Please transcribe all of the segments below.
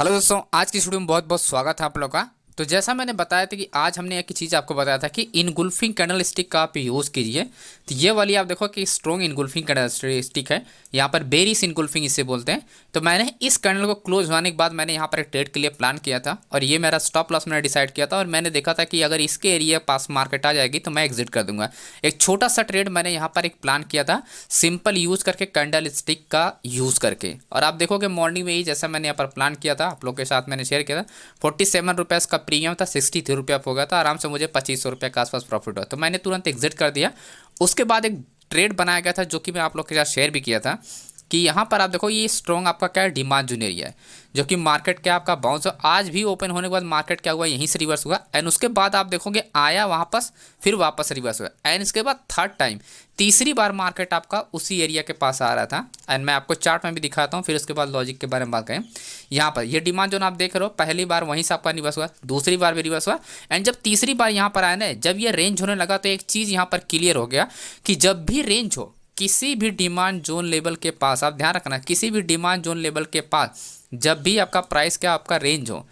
Hello दोस्तों, आज की वीडियो में बहुत बहुत स्वागत है आप लोग का। तो जैसा मैंने बताया था कि आज हमने एक चीज़ आपको बताया था कि इनगुल्फिंग कैंडल स्टिक का आप यूज़ कीजिए। तो ये वाली आप देखो कि स्ट्रॉन्ग इनगुल्फिंग कैंडल स्टिक है। यहाँ पर बेरिस इनगुल्फिंग इसे बोलते हैं। तो मैंने इस कैंडल को क्लोज होने के बाद मैंने यहाँ पर एक ट्रेड के लिए प्लान किया था और ये मेरा स्टॉप लॉस मैंने डिसाइड किया था और मैंने देखा था कि अगर इसके एरिया पास मार्केट आ जाएगी तो मैं एग्जिट कर दूंगा। एक छोटा सा ट्रेड मैंने यहाँ पर एक प्लान किया था, सिंपल यूज़ करके कैंडल स्टिक का यूज़ करके। और आप देखोगे मॉर्निंग में ही जैसा मैंने यहाँ पर प्लान किया था आप लोग के साथ मैंने शेयर किया था, 47 रुपये का प्रीमियम था, 63 रुपया हो गया था। आराम से मुझे 2500 रुपये के आसपास प्रॉफिट हुआ, तो मैंने तुरंत एग्जिट कर दिया। उसके बाद एक ट्रेड बनाया गया था जो कि मैं आप लोग के साथ शेयर भी किया था कि यहाँ पर आप देखो ये स्ट्रॉन्ग आपका क्या है, डिमांड जोन एरिया है, जो कि मार्केट क्या आपका बाउंस हो। आज भी ओपन होने के बाद मार्केट क्या हुआ, यहीं से रिवर्स हुआ एंड उसके बाद आप देखोगे आया वापस, फिर वापस रिवर्स हुआ एंड इसके बाद थर्ड टाइम तीसरी बार मार्केट आपका उसी एरिया के पास आ रहा था। एंड मैं आपको चार्ट में भी दिखाता हूँ, फिर उसके बाद लॉजिक के बारे में बात करें। यहाँ पर ये डिमांड जोन आप देख रहे हो, पहली बार वहीं से आपका रिवर्स हुआ, दूसरी बार भी रिवर्स हुआ एंड जब तीसरी बार यहाँ पर आया ना, जब ये रेंज होने लगा तो एक चीज़ यहाँ पर क्लियर हो गया कि जब भी रेंज हो किसी भी डिमांड जोन लेवल के पास, आप ध्यान रखना किसी भी डिमांड जोन लेवल के पास जब भी आपका प्राइस क्या आपका रेंज हो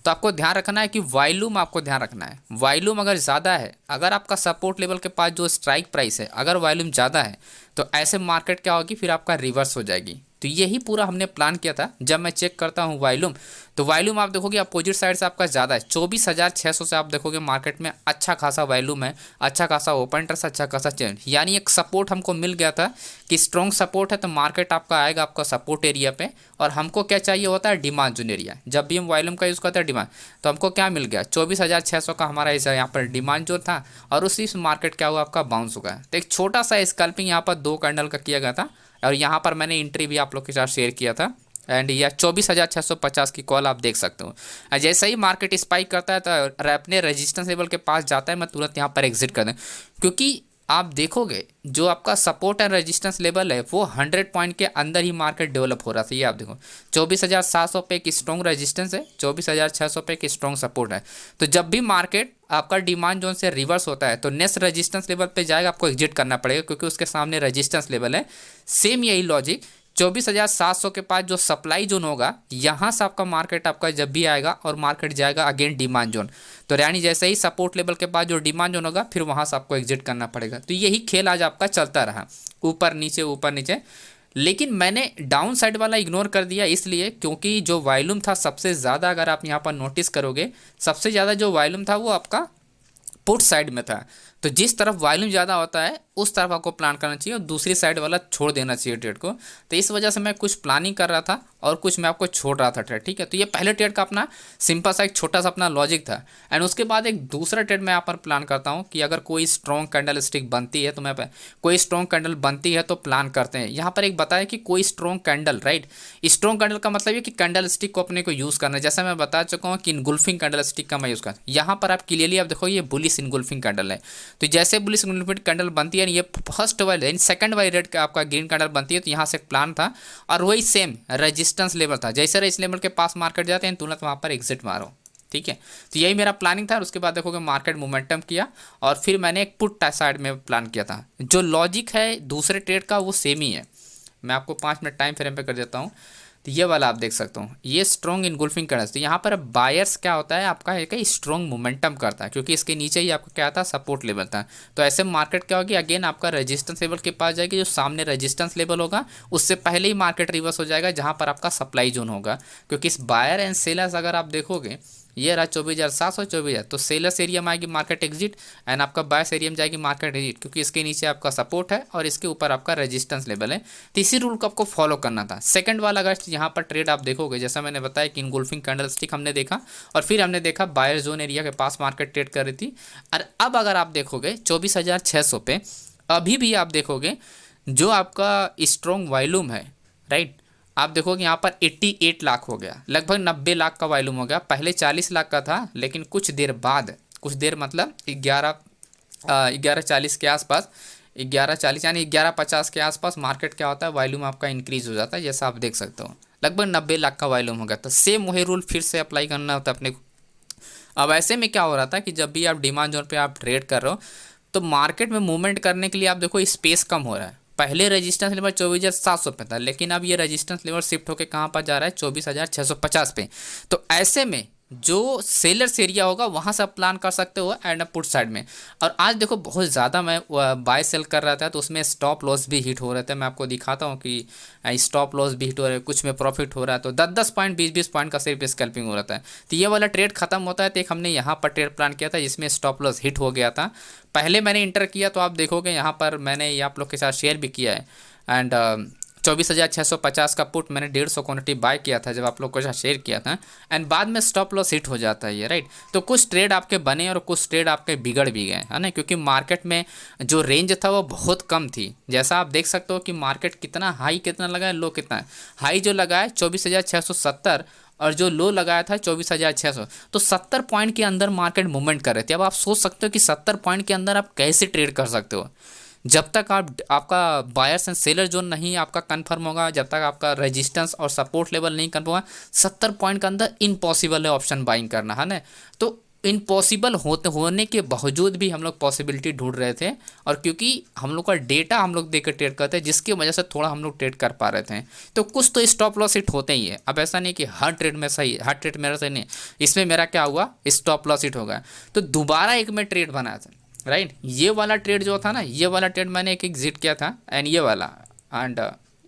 तो आपको ध्यान रखना है कि वॉल्यूम आपको ध्यान रखना है। वॉल्यूम अगर ज़्यादा है, अगर आपका सपोर्ट लेवल के पास जो स्ट्राइक प्राइस है अगर वॉल्यूम ज़्यादा है तो ऐसे मार्केट क्या होगी, फिर आपका रिवर्स हो जाएगी। तो यही पूरा हमने प्लान किया था। जब मैं चेक करता हूँ वॉल्यूम, तो वॉल्यूम आप देखोगे अपोजिट साइड से आपका ज़्यादा है, 24,600 से आप देखोगे मार्केट में अच्छा खासा वॉल्यूम है, अच्छा खासा ओपन इंटरेस्ट, अच्छा खासा चेंज, यानी एक सपोर्ट हमको मिल गया था कि स्ट्रॉन्ग सपोर्ट है तो मार्केट आपका आएगा आपका सपोर्ट एरिया पे। और हमको क्या चाहिए होता है, डिमांड जोन एरिया। जब भी हम वॉल्यूम का यूज़ करते हैं डिमांड, तो हमको क्या मिल गया, 24,600 का हमारा इस यहाँ पर डिमांड जोन था और उसी से मार्केट क्या हुआ आपका बाउंस हो गया। तो एक छोटा सा स्कैल्पिंग यहाँ पर 2 कैंडल का किया गया था और यहाँ पर मैंने एंट्री भी आप लोग के साथ शेयर किया था एंड यह 24,650 की कॉल आप देख सकते हो। जैसे ही मार्केट स्पाइक करता है तो अपने रेजिस्टेंस लेवल के पास जाता है, मैं तुरंत यहाँ पर एग्जिट कर दूँ, क्योंकि आप देखोगे जो आपका सपोर्ट एंड रेजिस्टेंस लेवल है वो 100 पॉइंट के अंदर ही मार्केट डेवलप हो रहा था। ये आप देखो 24,700 पे एक स्ट्रॉन्ग रेजिस्टेंस है, 24,600 पे एक स्ट्रॉन्ग सपोर्ट है। तो जब भी मार्केट आपका डिमांड जोन से रिवर्स होता है तो नेक्स्ट रेजिस्टेंस लेवल पे जाएगा, आपको एग्जिट करना पड़ेगा क्योंकि उसके सामने रेजिस्टेंस लेवल है। सेम यही लॉजिक 24,700 के पास जो सप्लाई जोन होगा यहाँ से आपका मार्केट आपका जब भी आएगा और मार्केट जाएगा अगेन डिमांड जोन, तो यानी जैसे ही सपोर्ट लेवल के पास जो डिमांड जोन होगा फिर वहाँ से आपको एग्जिट करना पड़ेगा। तो यही खेल आज आपका चलता रहा, ऊपर नीचे। लेकिन मैंने डाउन साइड वाला इग्नोर कर दिया इसलिए क्योंकि जो वॉल्यूम था सबसे ज़्यादा, अगर आप यहाँ पर नोटिस करोगे सबसे ज़्यादा जो वॉल्यूम था वो आपका पुट साइड में था। तो जिस तरफ वॉल्यूम ज़्यादा होता है उस तरफ आपको प्लान करना चाहिए और दूसरी साइड वाला छोड़ देना चाहिए ट्रेड को। तो इस वजह से मैं कुछ प्लानिंग कर रहा था और कुछ मैं आपको छोड़ रहा था ट्रेड, ठीक है। तो ये पहले ट्रेड का अपना सिंपल सा एक छोटा सा अपना लॉजिक था एंड उसके बाद एक दूसरा ट्रेड मैं यहाँ पर प्लान करता हूँ कि अगर कोई स्ट्रॉन्ग कैंडल स्टिक बनती है तो मैं कोई स्ट्रॉन्ग कैंडल बनती है तो प्लान करते हैं। यहाँ पर एक बताया कि कोई strong candle, right, strong candle का मतलब ये कि कैंडल स्टिक को अपने को यूज़ करना है। जैसा मैं बता चुका हूँ कि इनगुल्फिंग कैंडल स्टिक का मैं यूज़ करता हूँ। यहाँ पर आप क्लियरली आप देखो ये बुलिश इनगुल्फिंग कैंडल है। तो जैसे बुलिश इनगुल्फिंग कैंडल बनती है, ये फर्स्ट वाली सेकंड वाली रेड का आपका ग्रीन कैंडल बनती है, तो यहाँ से एक प्लान था और वही सेम रेजिस्टेंस लेवल था। जैसे इस लेवल के पास मार्केट जाते हैं तुरंत वहाँ पर एग्जिट मारो, ठीक है। तो यही मेरा प्लानिंग था और उसके बाद देखोगे मार्केट मोमेंटम किया और फिर मैंने एक पुट साइड में प्लान किया था। जो लॉजिक है दूसरे ट्रेड का वो सेम ही है। मैं आपको 5 मिनट टाइम फ्रेम पे कर देता हूँ। तो ये वाला आप देख सकते हो, ये स्ट्रॉन्ग इनगुल्फिंग कैंडल। तो यहाँ पर बायर्स क्या होता है आपका एक स्ट्रॉन्ग मोमेंटम करता है क्योंकि इसके नीचे ही आपका क्या था, सपोर्ट लेवल था। तो ऐसे मार्केट क्या होगी, अगेन आपका रेजिस्टेंस लेवल के पास जाएगी, जो सामने रेजिस्टेंस लेवल होगा उससे पहले ही मार्केट रिवर्स हो जाएगा जहाँ पर आपका सप्लाई जोन होगा। क्योंकि इस बायर एंड सेलर्स अगर आप देखोगे ये रहा 24,700 24,000, तो सेलर्स एरिया में आएगी मार्केट एग्जिट एंड आपका बायर्स एरिया में जाएगी मार्केट एग्जिट, क्योंकि इसके नीचे आपका सपोर्ट है और इसके ऊपर आपका रेजिस्टेंस लेवल है। तो इसी रूल को आपको फॉलो करना था। सेकंड वाला अगर यहाँ पर ट्रेड आप देखोगे, जैसा मैंने बताया कि इनगुल्फिंग कैंडल स्टिक हमने देखा और फिर हमने देखा बायर जोन एरिया के पास मार्केट ट्रेड कर रही थी। और अब अगर आप देखोगे 24,600 पे अभी भी आप देखोगे जो आपका स्ट्रॉन्ग वॉल्यूम है, राइट, आप देखोगे यहाँ पर 88 लाख हो गया, लगभग 90 लाख का वॉल्यूम हो गया। पहले 40 लाख का था लेकिन कुछ देर बाद, कुछ देर मतलब 11:40 के आसपास, 11:40 यानी 11:50 के आसपास मार्केट क्या होता है, वॉल्यूम आपका इंक्रीज हो जाता है। जैसा आप देख सकते हो लगभग 90 लाख का वॉल्यूम हो गया। तो सेम वही रूल फिर से अप्लाई करना होता है अपने को। अब ऐसे में क्या हो रहा था कि जब भी आप डिमांड जोन पे आप ट्रेड कर रहे हो तो मार्केट में मूवमेंट करने के लिए आप देखो स्पेस कम हो रहा है। पहले रेजिस्टेंस लेवल 24,700 पे था, लेकिन अब ये रेजिस्टेंस लेवल शिफ्ट होकर कहाँ पर जा रहा है 24,650 पे। तो ऐसे में जो सेलर्स एरिया होगा वहाँ से आप प्लान कर सकते हो एंड पुट साइड में। और आज देखो बहुत ज़्यादा मैं बाय सेल कर रहा था तो उसमें स्टॉप लॉस भी हिट हो रहे थे। मैं आपको दिखाता हूँ कि स्टॉप लॉस भी हिट हो रहे हैं, कुछ में प्रॉफिट हो रहा है, तो 10-10 पॉइंट 20-20 पॉइंट का सिर्फ स्कैल्पिंग हो रहा था। तो ये वाला ट्रेड खत्म होता है तो एक हमने यहाँ पर ट्रेड प्लान किया था जिसमें स्टॉप लॉस हिट हो गया था। पहले मैंने इंटर किया तो आप देखोगे यहाँ पर मैंने ये आप लोग के साथ शेयर भी किया है एंड 24,650 का पुट मैंने 150 क्वांटिटी बाय किया था जब आप लोग के साथ शेयर किया था एंड बाद में स्टॉप लॉस हिट हो जाता है ये, राइट। तो कुछ ट्रेड आपके बने और कुछ ट्रेड आपके बिगड़ भी गए, है ना, क्योंकि मार्केट में जो रेंज था वो बहुत कम थी। जैसा आप देख सकते हो कि मार्केट कितना हाई कितना लगा है, लो कितना है। हाई जो लगा है 24,670 और जो लो लगाया था 24,600, तो 70 पॉइंट के अंदर मार्केट मूवमेंट कर रहे थे। अब आप सोच सकते हो कि 70 पॉइंट के अंदर आप कैसे ट्रेड कर सकते हो जब तक आपका बायर्स एंड सेलर जोन नहीं आपका कंफर्म होगा, जब तक आपका रेजिस्टेंस और सपोर्ट लेवल नहीं कंफर्म होगा। 70 पॉइंट के अंदर इम्पॉसिबल है ऑप्शन बाइंग करना, है ना। तो इम्पॉसिबल होने के बावजूद भी हम लोग पॉसिबिलिटी ढूंढ रहे थे, और क्योंकि हम लोग का डेटा हम लोग देकर ट्रेड करते हैं जिसकी वजह से थोड़ा हम लोग ट्रेड कर पा रहे थे। तो कुछ तो स्टॉप लॉस हिट होते ही है। अब ऐसा नहीं कि हर ट्रेड में सही, हर ट्रेड मेरा सही नहीं, इसमें मेरा क्या हुआ स्टॉप लॉस हिट होगा। तो दोबारा एक मैं ट्रेड बनाया था, राइट। ये वाला ट्रेड जो था ना, ये वाला ट्रेड मैंने एक एग्जिट किया था एंड ये वाला एंड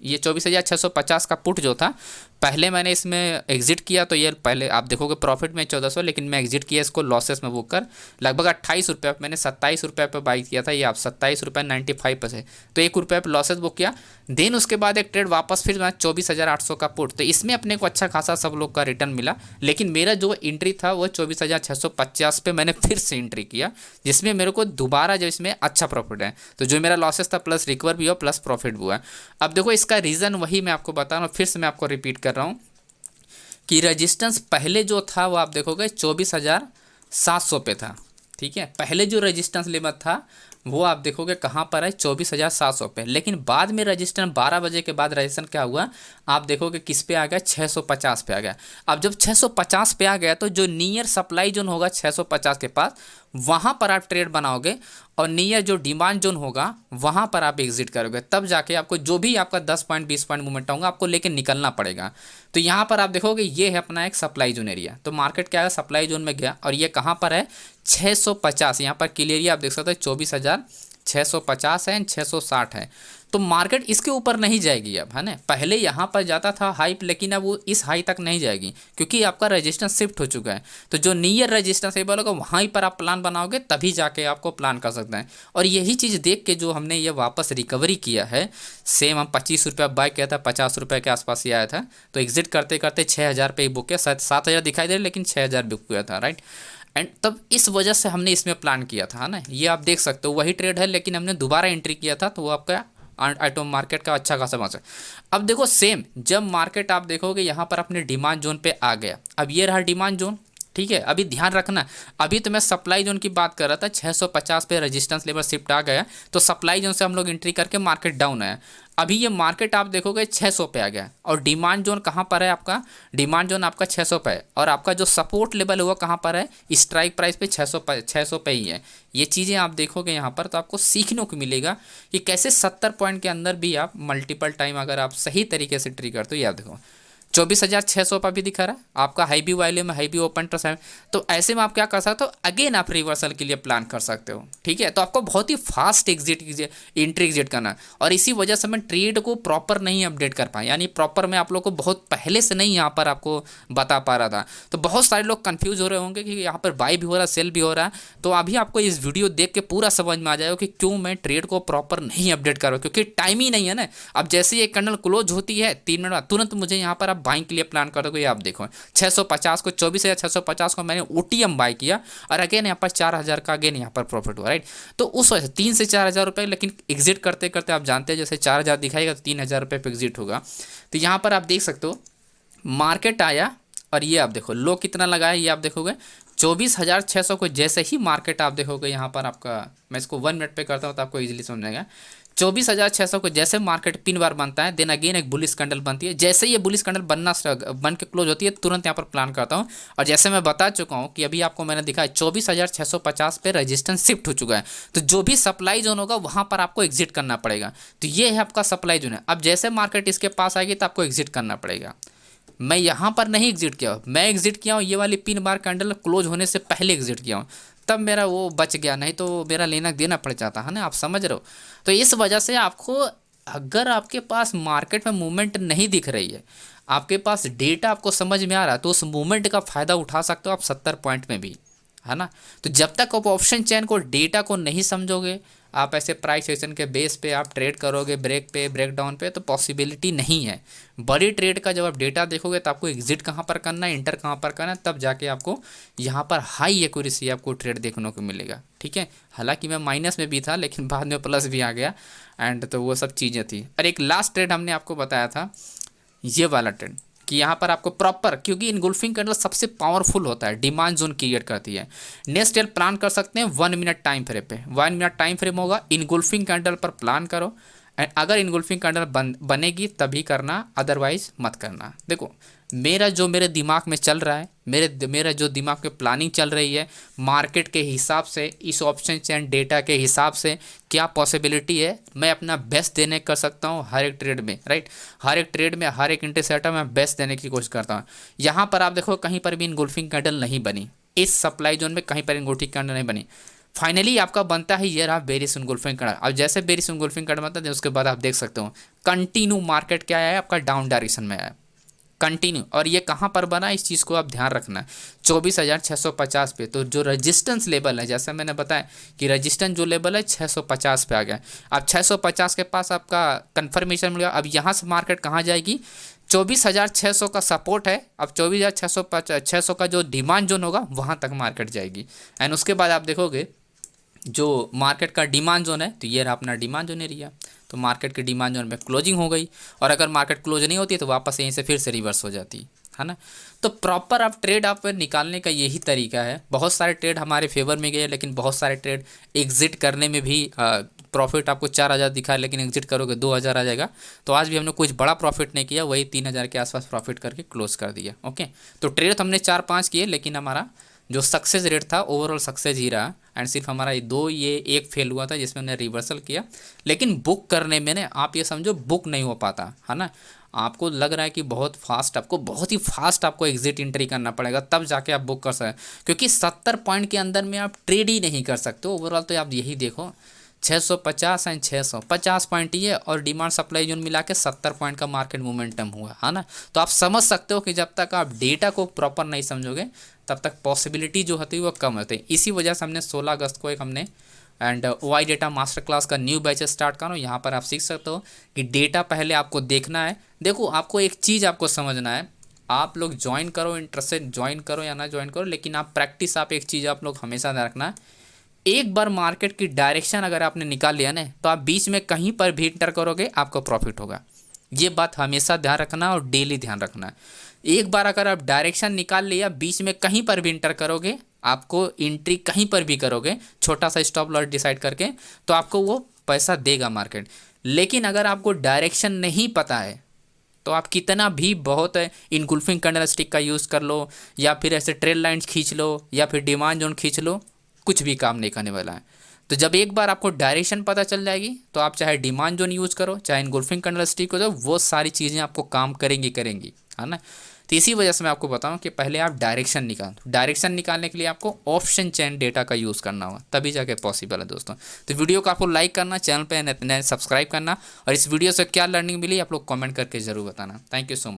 ये 24,650 का पुट जो था पहले मैंने इसमें एग्जिट किया। तो ये पहले आप देखोगे प्रॉफिट में 1400, लेकिन मैं एग्जिट किया इसको लॉसेस में बुक कर लगभग 28 रुपये। मैंने 27 रुपये पर बाई किया था, ये आप 27 रुपये 95 पैसे, तो 1 रुपये पर लॉसेस बुक किया। देन उसके बाद एक ट्रेड वापस फिर मैं 24,800 का पुट, तो इसमें अपने को अच्छा खासा सब लोग का रिटर्न मिला। लेकिन मेरा जो एंट्री था वो 24,650 पे मैंने फिर से एंट्री किया, जिसमें मेरे को दोबारा जो इसमें अच्छा प्रॉफिट है। तो जो मेरा लॉसेस था प्लस रिकवर भी हुआ प्लस प्रॉफिट भी हुआ। अब देखो इसका रीज़न वही मैं आपको बता रहा हूँ, फिर से मैं आपको रिपीट कर रहा हूँ कि रेजिस्टेंस पहले जो था वो आप देखोगे 24,700 पे था, ठीक है। पहले जो रेजिस्टेंस लेवल था वो आप देखोगे कहाँ पर है 24,700 पे। लेकिन बाद में रजिस्टेंस 12 बजे के बाद रजिस्टेंस क्या हुआ आप देखोगे किस पे आ गया 650 पे आ गया। अब जब 650 पे आ गया तो जो नियर सप्लाई जोन होगा 650 के पास वहाँ पर आप ट्रेड बनाओगे, और नियर जो डिमांड जोन होगा वहाँ पर आप एग्जिट करोगे। तब जाके आपको जो भी आपका 10 पॉइंट 20 पॉइंट मूवमेंट होगा आपको लेके निकलना पड़ेगा। तो यहाँ पर आप देखोगे ये है अपना एक सप्लाई जोन एरिया। तो मार्केट क्या है सप्लाई जोन में गया और ये कहाँ पर है 650। यहाँ पर क्लियरली आप देख सकते हो 24,650 है एंड 660 है। तो मार्केट इसके ऊपर नहीं जाएगी अब, है ना। पहले यहाँ पर जाता था हाइप, लेकिन अब वो इस हाई तक नहीं जाएगी क्योंकि आपका रेजिस्टेंस शिफ्ट हो चुका है। तो जो नियर रेजिस्टेंस लेवल होगा वहीं पर आप प्लान बनाओगे तभी जाके आपको प्लान कर सकते हैं। और यही चीज़ देख के जो हमने ये वापस रिकवरी किया है, सेम हम 25 रुपये बाय किया था, 50 रुपये के आसपास ही आया था। तो एग्जिट करते करते 6,000 पे ही बुक किया, 7,000 दिखाई दे रहा लेकिन 6,000 बुक किया था, राइट। एंड तब इस वजह से हमने इसमें प्लान किया था, है ना। ये आप देख सकते हो वही ट्रेड है लेकिन हमने दोबारा एंट्री किया था, तो वो आपका आइटम मार्केट का अच्छा खासा मौसम। अब देखो सेम जब मार्केट आप देखोगे यहाँ पर अपने डिमांड जोन पे आ गया। अब ये रहा डिमांड जोन, ठीक है। अभी ध्यान रखना, अभी तो मैं सप्लाई जोन की बात कर रहा था, 650 पे रेजिस्टेंस लेवल शिफ्ट आ गया तो सप्लाई जोन से हम लोग एंट्री करके मार्केट डाउन आया। अभी ये मार्केट आप देखोगे 600 पे आ गया और डिमांड जोन कहाँ पर है आपका, डिमांड जोन आपका 600 पे है और आपका जो सपोर्ट लेवल है वो कहाँ पर है स्ट्राइक प्राइस पे 600 पे ही है। ये चीज़ें आप देखोगे यहाँ पर तो आपको सीखने को मिलेगा कि कैसे 70 पॉइंट के अंदर भी आप मल्टीपल टाइम अगर आप सही तरीके से एंट्री करते हो। ये आप देखो 24,600 पर भी दिखा रहा है आपका हाई भी वाले में हाई भी ओपन ट्रस्ट है। तो ऐसे में आप क्या कर सकते हो, अगेन आप रिवर्सल के लिए प्लान कर सकते हो, ठीक है। तो आपको बहुत ही फास्ट एंट्री एग्जिट करना, और इसी वजह से मैं ट्रेड को प्रॉपर नहीं अपडेट कर पाया, यानी प्रॉपर मैं आप लोग को बहुत पहले से नहीं यहाँ पर आपको बता पा रहा था। तो बहुत सारे लोग कन्फ्यूज हो रहे होंगे कि यहाँ पर बाई भी हो रहा है सेल भी हो रहा है। तो अभी आपको इस वीडियो देख के पूरा समझ में आ जाएगा कि क्यों मैं ट्रेड को प्रॉपर नहीं अपडेट कर रहा हूँ, क्योंकि टाइम ही नहीं है ना। अब जैसे ये कैंडल क्लोज होती है 3 मिनट बाद तुरंत मुझे यहाँ पर बाइंग के लिए प्लान करोगे। ये आप देखो 650 को 24,650 को मैंने ओटीएम बाय किया और अगेन यहाँ पर 4,000 का अगेन यहाँ पर प्रॉफिट हुआ, राइट। तो उस वजह से 3 से 4,000 रुपये, लेकिन एग्जिट करते करते आप जानते हैं जैसे 4,000 दिखाएगा तो 3,000 रुपये पे एग्जिट होगा। तो यहाँ पर आप देख सकते हो मार्केट आया और ये आप देखो लो कितना लगा है, ये आप देखोगे 24,600 को जैसे ही मार्केट आप देखोगे यहाँ पर आपका, मैं इसको 1 मिनट पे करता हूँ तो आपको इजीली समझ आएगा। 24,600 को जैसे मार्केट पिन बार बनता है, देन अगेन एक बुलिश कैंडल बनती है। जैसे ये बुलिश कैंडल बन के क्लोज होती है, तुरंत यहाँ पर प्लान करता हूँ। और जैसे मैं बता चुका हूँ कि अभी आपको मैंने दिखाया 24,650 पे रेजिस्टेंस शिफ्ट हो चुका है, तो जो भी सप्लाई जोन होगा वहाँ पर आपको एग्जिट करना पड़ेगा। तो ये है आपका सप्लाई जोन है। अब जैसे मार्केट इसके पास आएगी तो आपको एग्जिट करना पड़ेगा। मैं यहाँ पर नहीं एग्जिट किया हूँ, मैं एग्जिट किया हूँ ये वाली पिन बार कैंडल क्लोज होने से पहले एग्जिट किया हूँ, तब मेरा वो बच गया, नहीं तो मेरा लेना देना पड़ जाता है ना, आप समझ रहे हो। तो इस वजह से आपको, अगर आपके पास मार्केट में मूवमेंट नहीं दिख रही है, आपके पास डेटा आपको समझ में आ रहा है, तो उस मूवमेंट का फ़ायदा उठा सकते हो आप 70 पॉइंट में भी, है ना। तो जब तक आप ऑप्शन चेन को, डेटा को नहीं समझोगे, आप ऐसे प्राइस एक्शन के बेस पे आप ट्रेड करोगे, ब्रेक डाउन पे, तो पॉसिबिलिटी नहीं है। बड़ी ट्रेड का जब आप डेटा देखोगे तो आपको एग्जिट कहाँ पर करना है, इंटर कहाँ पर करना है, तब जाके आपको यहाँ पर हाई एक्यूरेसी आपको ट्रेड देखने को मिलेगा, ठीक है। हालांकि मैं माइनस में भी था, लेकिन बाद में प्लस भी आ गया, एंड तो वो सब चीज़ें थी। और एक लास्ट ट्रेड हमने आपको बताया था, ये वाला ट्रेड, कि यहाँ पर आपको प्रॉपर, क्योंकि इनगुल्फिंग कैंडल सबसे पावरफुल होता है, डिमांड जोन क्रिएट करती है। नेक्स्ट डे प्लान कर सकते हैं 1 मिनट टाइम फ्रेम पे, 1 मिनट टाइम फ्रेम होगा, इनगुल्फिंग कैंडल पर प्लान करो, एंड अगर इनगुल्फिंग कैंडल बनेगी तभी करना, अदरवाइज मत करना। देखो मेरे दिमाग में चल रहा है, मेरा जो दिमाग में प्लानिंग चल रही है, मार्केट के हिसाब से, इस ऑप्शन एंड डेटा के हिसाब से क्या पॉसिबिलिटी है, मैं अपना बेस्ट देने कर सकता हूँ हर एक ट्रेड में, राइट। हर एक ट्रेड में, हर एक इंट्री सेटअप में बेस्ट देने की कोशिश करता हूँ। यहाँ पर आप देखो कहीं पर भी इनगुल्फिंग कैंडल नहीं बनी, इस सप्लाई जोन में कहीं पर इनगुल्फिंग कैंडल नहीं बनी। फाइनली आपका बनता है ये रहा बेरिश इनगुल्फिंग कैंडल। अब जैसे बेरिश इनगुल्फिंग कैंडल बनता है, उसके बाद आप देख सकते हो कंटिन्यू मार्केट क्या है आपका, डाउन डायरेक्शन में आया कंटिन्यू। और ये कहाँ पर बना, इस चीज़ को आप ध्यान रखना है, 24,650 पे। तो जो रेजिस्टेंस लेवल है, जैसा मैंने बताया कि रेजिस्टेंस जो लेवल है 650 पे आ गया। अब 650 के पास आपका कंफर्मेशन मिल गया। अब यहाँ से मार्केट कहाँ जाएगी, 24,600 का सपोर्ट है, अब 24,600 का जो डिमांड जोन होगा वहाँ तक मार्केट जाएगी। एंड उसके बाद आप देखोगे जो मार्केट का डिमांड जोन है, तो ये रहा अपना डिमांड जोन एरिया। तो मार्केट की डिमांड जोन में क्लोजिंग हो गई, और अगर मार्केट क्लोज नहीं होती तो वापस यहीं से फिर से रिवर्स हो जाती है ना। तो प्रॉपर आप ट्रेड आप निकालने का यही तरीका है। बहुत सारे ट्रेड हमारे फेवर में गए, लेकिन बहुत सारे ट्रेड एग्जिट करने में भी प्रॉफिट आपको 4,000 दिखा, लेकिन एग्जिट करोगे 2,000 आ जाएगा। तो आज भी हमने कुछ बड़ा प्रॉफिट नहीं किया, वही 3,000 के आसपास प्रॉफिट करके क्लोज कर दिया। ओके, तो ट्रेड हमने 4-5 किए, लेकिन हमारा जो सक्सेस रेट था ओवरऑल सक्सेस ही रहा। एंड सिर्फ हमारा ये एक फेल हुआ था जिसमें हमने रिवर्सल किया, लेकिन बुक करने में ना आप ये समझो बुक नहीं हो पाता है ना। आपको लग रहा है कि बहुत ही फास्ट आपको एग्जिट एंट्री करना पड़ेगा, तब जाके आप बुक कर सकते, क्योंकि 70 पॉइंट के अंदर में आप ट्रेड ही नहीं कर सकते ओवरऑल। तो आप यही देखो 650 एंड 650 पॉइंट ही है, और डिमांड सप्लाई जोन मिला के 70 पॉइंट का मार्केट मोमेंटम हुआ है ना। तो आप समझ सकते हो कि जब तक आप डेटा को प्रॉपर नहीं समझोगे तब तक पॉसिबिलिटी जो होती है वो कम होती है। इसी वजह से हमने 16 अगस्त को एक हमने एंड वाई डेटा मास्टर क्लास का न्यू बैच स्टार्ट करो। यहाँ पर आप सीख सकते हो कि डेटा पहले आपको देखना है। देखो आपको एक चीज़ आपको समझना है, आप लोग ज्वाइन करो, इंटरेस्टेड ज्वाइन करो या ना ज्वाइन करो, लेकिन आप प्रैक्टिस, आप एक चीज़ आप लोग हमेशा ध्यान रखना है, एक बार मार्केट की डायरेक्शन अगर आपने निकाल लिया ना, तो आप बीच में कहीं पर भी इंटर करोगे आपको प्रॉफिट होगा। ये बात हमेशा ध्यान रखना और डेली ध्यान रखना है। एक बार अगर आप डायरेक्शन निकाल लिया, बीच में कहीं पर भी इंटर करोगे, आपको एंट्री कहीं पर भी करोगे छोटा सा स्टॉप लॉस डिसाइड करके, तो आपको वो पैसा देगा मार्केट। लेकिन अगर आपको डायरेक्शन नहीं पता है तो आप कितना भी बहुत इनगुल्फिंग कैंडल स्टिक का यूज़ कर लो, या फिर ऐसे ट्रेल लाइन्स खींच लो, या फिर डिमांड जोन खींच लो, कुछ भी काम नहीं करने वाला है। तो जब एक बार आपको डायरेक्शन पता चल जाएगी, तो आप चाहे डिमांड जोन यूज़ करो, चाहे इनगुल्फिंग कैंडल स्टिक हो जाओ, वो सारी चीज़ें आपको काम करेंगी, है ना। तो इसी वजह से मैं आपको बताऊं कि पहले आप डायरेक्शन डायरेक्शन निकालने के लिए आपको ऑप्शन चेन डेटा का यूज़ करना होगा, तभी जाके पॉसिबल है दोस्तों। तो वीडियो को आपको लाइक करना, चैनल पे नए सब्सक्राइब करना, और इस वीडियो से क्या लर्निंग मिली आप लोग कमेंट करके ज़रूर बताना। Thank you so much.